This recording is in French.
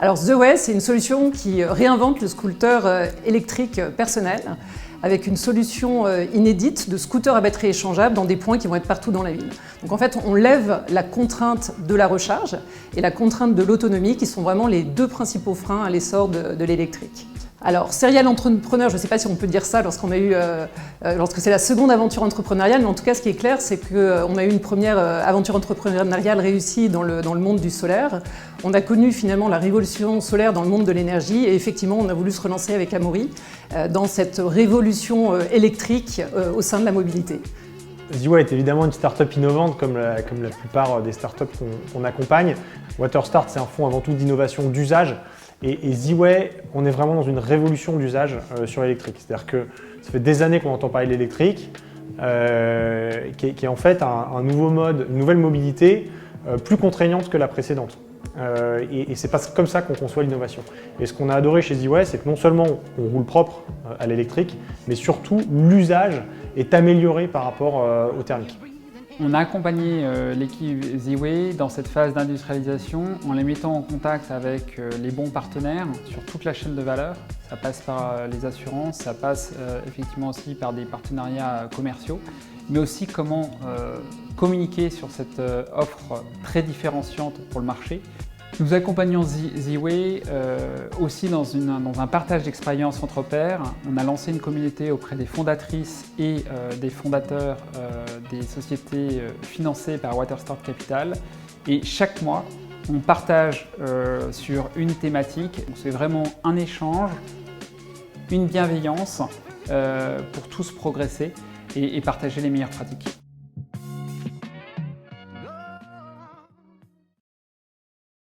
Alors The Way, c'est une solution qui réinvente le scooter électrique personnel avec une solution inédite de scooter à batterie échangeable dans des points qui vont être partout dans la ville. Donc en fait, on lève la contrainte de la recharge et la contrainte de l'autonomie qui sont vraiment les deux principaux freins à l'essor de l'électrique. Alors, serial entrepreneur, je ne sais pas si on peut dire ça lorsque c'est la seconde aventure entrepreneuriale, mais en tout cas, ce qui est clair, c'est qu'on a eu une première aventure entrepreneuriale réussie dans le monde du solaire. On a connu finalement la révolution solaire dans le monde de l'énergie et effectivement, on a voulu se relancer avec Amaury dans cette révolution électrique au sein de la mobilité. ZeeWay est évidemment une start-up innovante comme la plupart des start-up qu'on accompagne. WaterStart, c'est un fonds avant tout d'innovation d'usage. Et ZeeWay, on est vraiment dans une révolution d'usage sur l'électrique. C'est-à-dire que ça fait des années qu'on entend parler de l'électrique, qui est en fait un nouveau mode, une nouvelle mobilité plus contraignante que la précédente. Et c'est pas comme ça qu'on conçoit l'innovation. Et ce qu'on a adoré chez ZeeWay, c'est que non seulement on roule propre à l'électrique, mais surtout l'usage est amélioré par rapport au thermique. On a accompagné l'équipe ZeeWay dans cette phase d'industrialisation en les mettant en contact avec les bons partenaires sur toute la chaîne de valeur. Ça passe par les assurances, ça passe effectivement aussi par des partenariats commerciaux, mais aussi comment communiquer sur cette offre très différenciante pour le marché. Nous accompagnons ZeeWay aussi dans un partage d'expériences entre pairs. On a lancé une communauté auprès des fondatrices et des fondateurs des sociétés financées par WaterStart Capital. Et chaque mois, on partage sur une thématique. C'est vraiment un échange, une bienveillance pour tous progresser et partager les meilleures pratiques.